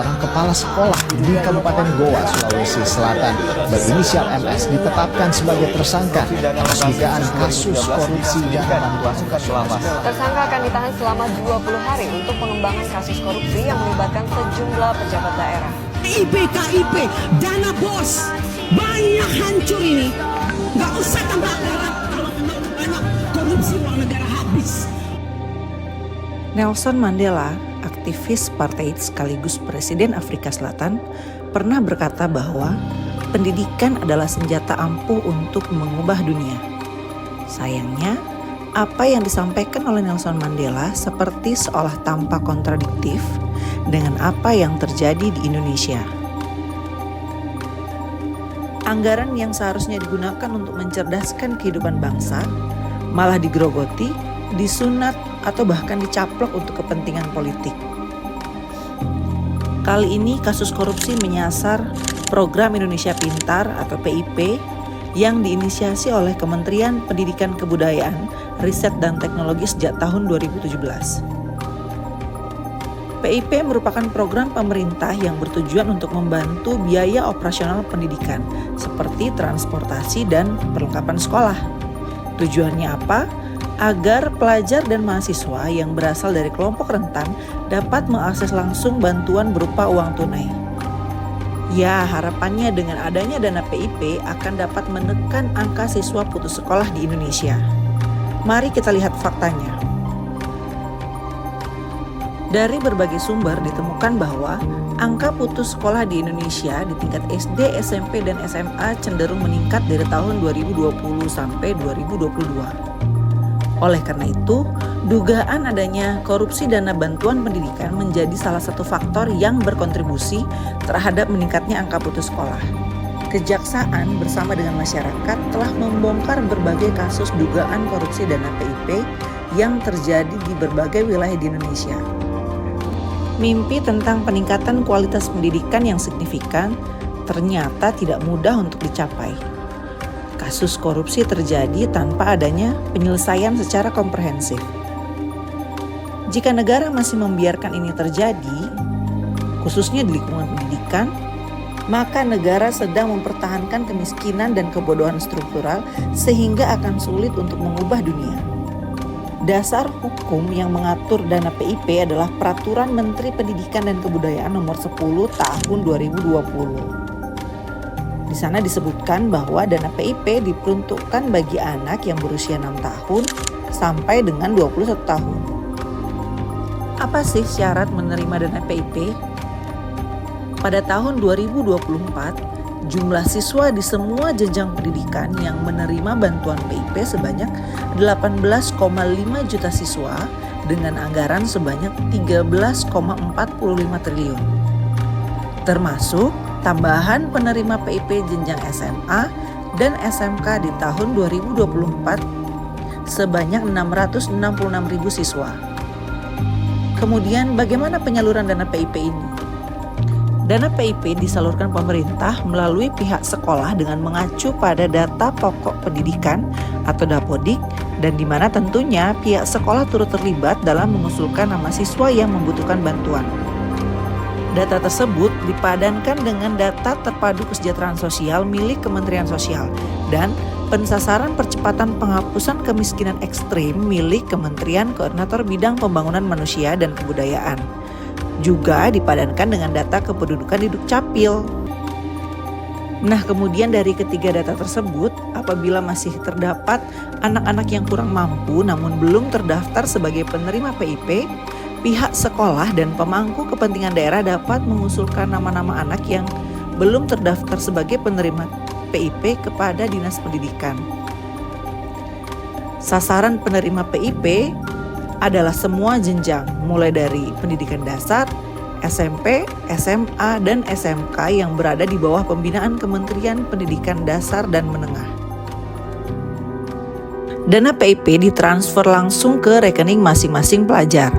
seorang kepala sekolah di Kabupaten Goa, Sulawesi Selatan berinisial MS ditetapkan sebagai tersangka atas dugaan kasus korupsi dana bantuan. Tersangka akan ditahan selama 20 hari untuk pengembangan kasus korupsi yang melibatkan sejumlah pejabat daerah. KIP, dana bos, banyak hancur ini. Nggak usah tambah banyak korupsi uang negara habis. Nelson Mandela, aktivis apartheid sekaligus Presiden Afrika Selatan, pernah berkata bahwa pendidikan adalah senjata ampuh untuk mengubah dunia. Sayangnya, apa yang disampaikan oleh Nelson Mandela seperti seolah tampak kontradiktif dengan apa yang terjadi di Indonesia. Anggaran yang seharusnya digunakan untuk mencerdaskan kehidupan bangsa malah digerogoti, disunat, atau bahkan dicaplok untuk kepentingan politik. Kali ini kasus korupsi menyasar program Indonesia Pintar atau PIP yang diinisiasi oleh Kementerian Pendidikan Kebudayaan, Riset dan Teknologi sejak tahun 2017. PIP merupakan program pemerintah yang bertujuan untuk membantu biaya operasional pendidikan seperti transportasi dan perlengkapan sekolah. Tujuannya apa? Agar pelajar dan mahasiswa yang berasal dari kelompok rentan dapat mengakses langsung bantuan berupa uang tunai. Ya, harapannya dengan adanya dana PIP akan dapat menekan angka siswa putus sekolah di Indonesia. Mari kita lihat faktanya. Dari berbagai sumber ditemukan bahwa angka putus sekolah di Indonesia di tingkat SD, SMP, dan SMA cenderung meningkat dari tahun 2020 sampai 2022. Oleh karena itu, dugaan adanya korupsi dana bantuan pendidikan menjadi salah satu faktor yang berkontribusi terhadap meningkatnya angka putus sekolah. Kejaksaan bersama dengan masyarakat telah membongkar berbagai kasus dugaan korupsi dana PIP yang terjadi di berbagai wilayah di Indonesia. Mimpi tentang peningkatan kualitas pendidikan yang signifikan ternyata tidak mudah untuk dicapai. Kasus korupsi terjadi tanpa adanya penyelesaian secara komprehensif. Jika negara masih membiarkan ini terjadi, khususnya di lingkungan pendidikan, maka negara sedang mempertahankan kemiskinan dan kebodohan struktural sehingga akan sulit untuk mengubah dunia. Dasar hukum yang mengatur dana PIP adalah Peraturan Menteri Pendidikan dan Kebudayaan Nomor 10 Tahun 2020. Di sana disebutkan bahwa dana PIP diperuntukkan bagi anak yang berusia 6 tahun sampai dengan 21 tahun. Apa sih syarat menerima dana PIP? Pada tahun 2024, jumlah siswa di semua jenjang pendidikan yang menerima bantuan PIP sebanyak 18,5 juta siswa dengan anggaran sebanyak 13,45 triliun. Termasuk tambahan penerima PIP jenjang SMA dan SMK di tahun 2024 sebanyak 666.000 siswa. Kemudian bagaimana penyaluran dana PIP ini? Dana PIP disalurkan pemerintah melalui pihak sekolah dengan mengacu pada data pokok pendidikan atau Dapodik dan di mana tentunya pihak sekolah turut terlibat dalam mengusulkan nama siswa yang membutuhkan bantuan. Data tersebut dipadankan dengan data terpadu kesejahteraan sosial milik Kementerian Sosial dan pensasaran percepatan penghapusan kemiskinan ekstrim milik Kementerian Koordinator Bidang Pembangunan Manusia dan Kebudayaan. Juga dipadankan dengan data kependudukan di Dukcapil. Nah, kemudian dari ketiga data tersebut, apabila masih terdapat anak-anak yang kurang mampu namun belum terdaftar sebagai penerima PIP, pihak sekolah dan pemangku kepentingan daerah dapat mengusulkan nama-nama anak yang belum terdaftar sebagai penerima PIP kepada Dinas Pendidikan. Sasaran penerima PIP adalah semua jenjang, mulai dari pendidikan dasar, SMP, SMA, dan SMK yang berada di bawah pembinaan Kementerian Pendidikan Dasar dan Menengah. Dana PIP ditransfer langsung ke rekening masing-masing pelajar.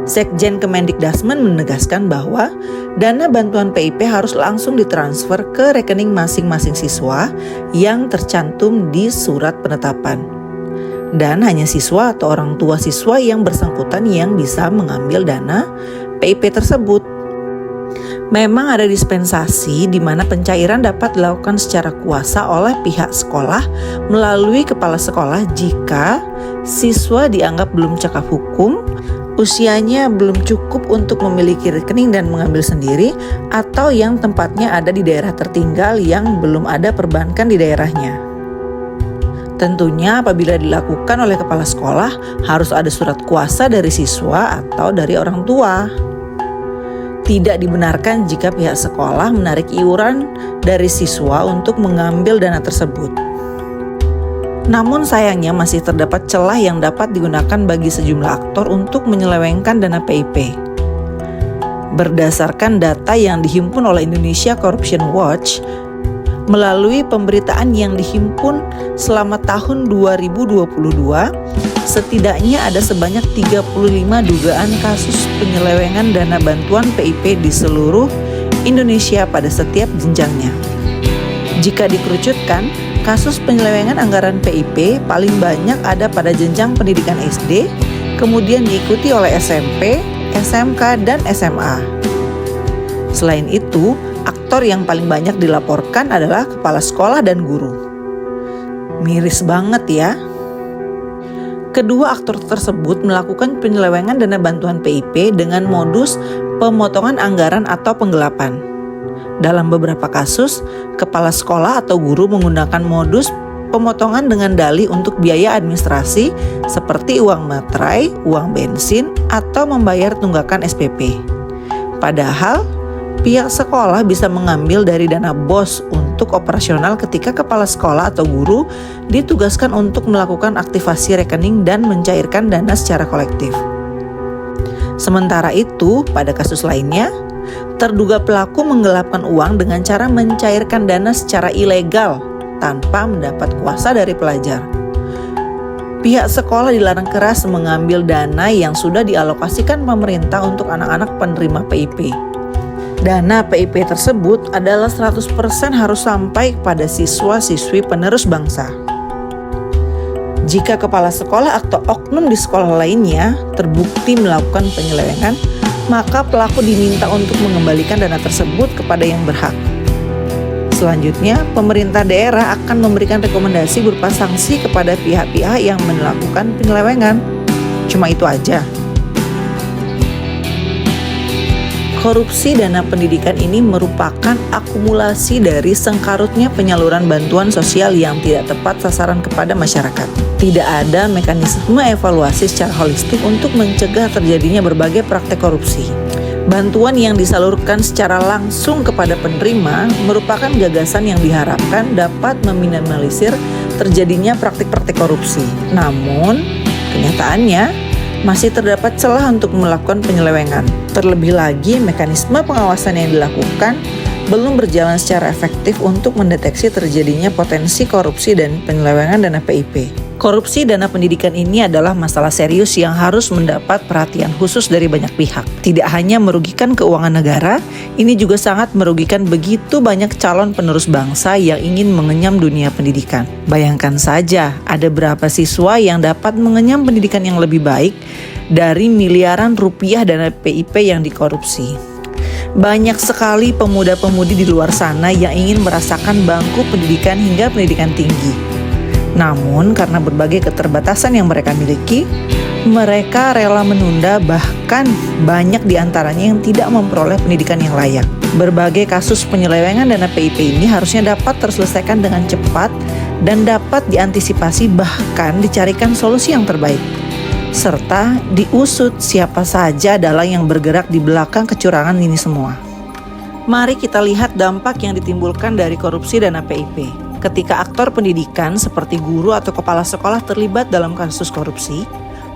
Sekjen Kemendikdasmen menegaskan bahwa dana bantuan PIP harus langsung ditransfer ke rekening masing-masing siswa yang tercantum di surat penetapan. Dan hanya siswa atau orang tua siswa yang bersangkutan yang bisa mengambil dana PIP tersebut. Memang ada dispensasi di mana pencairan dapat dilakukan secara kuasa oleh pihak sekolah melalui kepala sekolah jika siswa dianggap belum cakap hukum, usianya belum cukup untuk memiliki rekening dan mengambil sendiri, atau yang tempatnya ada di daerah tertinggal yang belum ada perbankan di daerahnya. Tentunya apabila dilakukan oleh kepala sekolah harus ada surat kuasa dari siswa atau dari orang tua. Tidak dibenarkan jika pihak sekolah menarik iuran dari siswa untuk mengambil dana tersebut. Namun sayangnya masih terdapat celah yang dapat digunakan bagi sejumlah aktor untuk menyelewengkan dana PIP. Berdasarkan data yang dihimpun oleh Indonesia Corruption Watch, melalui pemberitaan yang dihimpun selama tahun 2022, setidaknya ada sebanyak 35 dugaan kasus penyelewengan dana bantuan PIP di seluruh Indonesia pada setiap jenjangnya. Jika dikerucutkan, kasus penyelewengan anggaran PIP paling banyak ada pada jenjang pendidikan SD, kemudian diikuti oleh SMP, SMK, dan SMA. Selain itu, aktor yang paling banyak dilaporkan adalah kepala sekolah dan guru. Miris banget ya. Kedua aktor tersebut melakukan penyelewengan dana bantuan PIP dengan modus pemotongan anggaran atau penggelapan. Dalam beberapa kasus, kepala sekolah atau guru menggunakan modus pemotongan dengan dalih untuk biaya administrasi seperti uang materai, uang bensin, atau membayar tunggakan SPP. Padahal, pihak sekolah bisa mengambil dari dana BOS untuk operasional ketika kepala sekolah atau guru ditugaskan untuk melakukan aktivasi rekening dan mencairkan dana secara kolektif. Sementara itu, pada kasus lainnya, terduga pelaku menggelapkan uang dengan cara mencairkan dana secara ilegal tanpa mendapat kuasa dari pelajar. Pihak sekolah dilarang keras mengambil dana yang sudah dialokasikan pemerintah untuk anak-anak penerima PIP. Dana PIP tersebut adalah 100% harus sampai kepada siswa-siswi penerus bangsa. Jika kepala sekolah atau oknum di sekolah lainnya terbukti melakukan penyelewengan, maka pelaku diminta untuk mengembalikan dana tersebut kepada yang berhak. Selanjutnya, pemerintah daerah akan memberikan rekomendasi berupa sanksi kepada pihak-pihak yang melakukan penyelewengan. Cuma itu aja. Korupsi dana pendidikan ini merupakan akumulasi dari sengkarutnya penyaluran bantuan sosial yang tidak tepat sasaran kepada masyarakat. Tidak ada mekanisme evaluasi secara holistik untuk mencegah terjadinya berbagai praktek korupsi. Bantuan yang disalurkan secara langsung kepada penerima merupakan gagasan yang diharapkan dapat meminimalisir terjadinya praktik-praktik korupsi. Namun, kenyataannya masih terdapat celah untuk melakukan penyelewengan. Terlebih lagi, mekanisme pengawasan yang dilakukan belum berjalan secara efektif untuk mendeteksi terjadinya potensi korupsi dan penyelewengan dana PIP. Korupsi dana pendidikan ini adalah masalah serius yang harus mendapat perhatian khusus dari banyak pihak. Tidak hanya merugikan keuangan negara, ini juga sangat merugikan begitu banyak calon penerus bangsa yang ingin mengenyam dunia pendidikan. Bayangkan saja, ada berapa siswa yang dapat mengenyam pendidikan yang lebih baik dari miliaran rupiah dana PIP yang dikorupsi. Banyak sekali pemuda-pemudi di luar sana yang ingin merasakan bangku pendidikan hingga pendidikan tinggi. Namun karena berbagai keterbatasan yang mereka miliki, mereka rela menunda, bahkan banyak di antaranya yang tidak memperoleh pendidikan yang layak. Berbagai kasus penyelewengan dana PIP ini harusnya dapat terselesaikan dengan cepat dan dapat diantisipasi, bahkan dicarikan solusi yang terbaik. Serta diusut siapa saja adalah yang bergerak di belakang kecurangan ini semua. Mari kita lihat dampak yang ditimbulkan dari korupsi dana PIP. Ketika aktor pendidikan seperti guru atau kepala sekolah terlibat dalam kasus korupsi,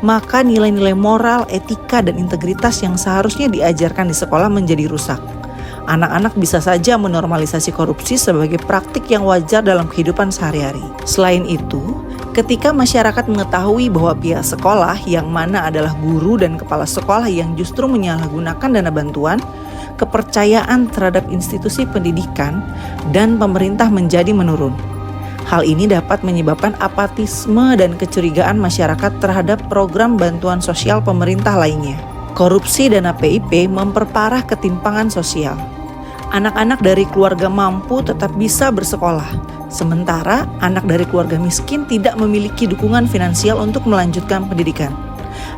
maka nilai-nilai moral, etika, dan integritas yang seharusnya diajarkan di sekolah menjadi rusak. Anak-anak bisa saja menormalisasi korupsi sebagai praktik yang wajar dalam kehidupan sehari-hari. Selain itu, ketika masyarakat mengetahui bahwa pihak sekolah yang mana adalah guru dan kepala sekolah yang justru menyalahgunakan dana bantuan, kepercayaan terhadap institusi pendidikan dan pemerintah menjadi menurun. Hal ini dapat menyebabkan apatisme dan kecurigaan masyarakat terhadap program bantuan sosial pemerintah lainnya. Korupsi dana PIP memperparah ketimpangan sosial. Anak-anak dari keluarga mampu tetap bisa bersekolah, sementara anak dari keluarga miskin tidak memiliki dukungan finansial untuk melanjutkan pendidikan.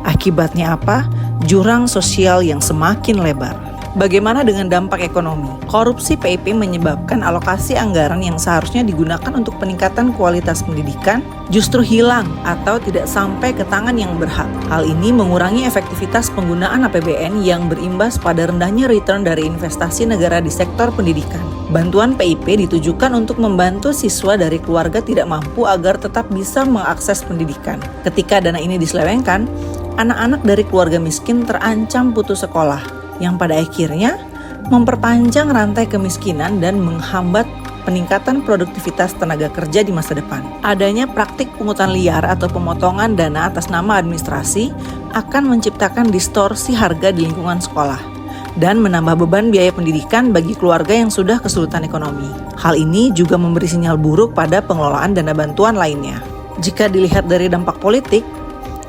Akibatnya apa? Jurang sosial yang semakin lebar. Bagaimana dengan dampak ekonomi? Korupsi PIP menyebabkan alokasi anggaran yang seharusnya digunakan untuk peningkatan kualitas pendidikan justru hilang atau tidak sampai ke tangan yang berhak. Hal ini mengurangi efektivitas penggunaan APBN yang berimbas pada rendahnya return dari investasi negara di sektor pendidikan. Bantuan PIP ditujukan untuk membantu siswa dari keluarga tidak mampu agar tetap bisa mengakses pendidikan. Ketika dana ini diselewengkan, anak-anak dari keluarga miskin terancam putus sekolah, yang pada akhirnya memperpanjang rantai kemiskinan dan menghambat peningkatan produktivitas tenaga kerja di masa depan. Adanya praktik pungutan liar atau pemotongan dana atas nama administrasi akan menciptakan distorsi harga di lingkungan sekolah dan menambah beban biaya pendidikan bagi keluarga yang sudah kesulitan ekonomi. Hal ini juga memberi sinyal buruk pada pengelolaan dana bantuan lainnya. Jika dilihat dari dampak politik,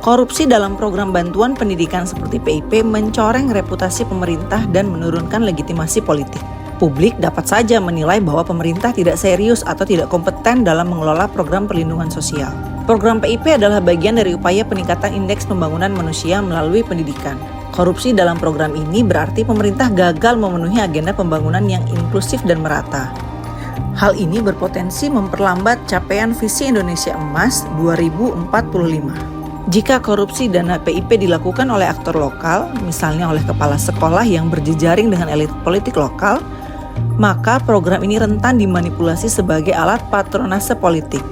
korupsi dalam program bantuan pendidikan seperti PIP mencoreng reputasi pemerintah dan menurunkan legitimasi politik. Publik dapat saja menilai bahwa pemerintah tidak serius atau tidak kompeten dalam mengelola program perlindungan sosial. Program PIP adalah bagian dari upaya peningkatan indeks pembangunan manusia melalui pendidikan. Korupsi dalam program ini berarti pemerintah gagal memenuhi agenda pembangunan yang inklusif dan merata. Hal ini berpotensi memperlambat capaian visi Indonesia Emas 2045. Jika korupsi dana PIP dilakukan oleh aktor lokal, misalnya oleh kepala sekolah yang berjejaring dengan elit politik lokal, maka program ini rentan dimanipulasi sebagai alat patronase politik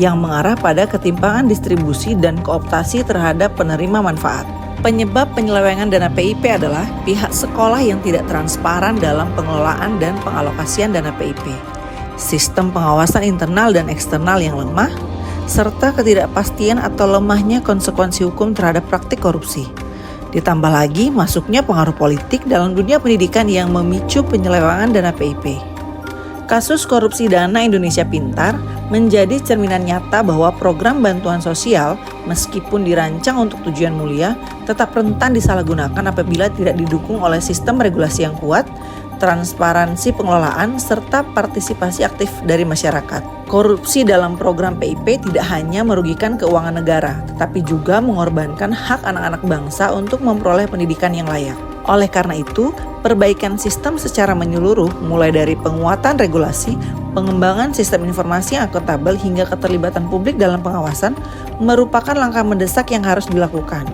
yang mengarah pada ketimpangan distribusi dan kooptasi terhadap penerima manfaat. Penyebab penyelewengan dana PIP adalah pihak sekolah yang tidak transparan dalam pengelolaan dan pengalokasian dana PIP, sistem pengawasan internal dan eksternal yang lemah, serta ketidakpastian atau lemahnya konsekuensi hukum terhadap praktik korupsi. Ditambah lagi masuknya pengaruh politik dalam dunia pendidikan yang memicu penyelewengan dana PIP. Kasus korupsi dana Indonesia Pintar menjadi cerminan nyata bahwa program bantuan sosial, meskipun dirancang untuk tujuan mulia, tetap rentan disalahgunakan apabila tidak didukung oleh sistem regulasi yang kuat, transparansi pengelolaan, serta partisipasi aktif dari masyarakat. Korupsi dalam program PIP tidak hanya merugikan keuangan negara, tetapi juga mengorbankan hak anak-anak bangsa untuk memperoleh pendidikan yang layak. Oleh karena itu, perbaikan sistem secara menyeluruh, mulai dari penguatan regulasi, pengembangan sistem informasi yang akuntabel hingga keterlibatan publik dalam pengawasan, merupakan langkah mendesak yang harus dilakukan.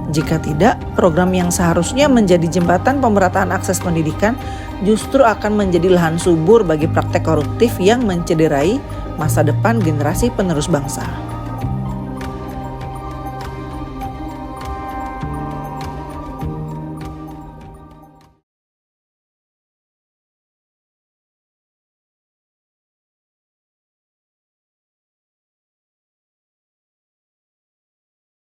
Jika tidak, program yang seharusnya menjadi jembatan pemerataan akses pendidikan justru akan menjadi lahan subur bagi praktek koruptif yang mencederai masa depan generasi penerus bangsa.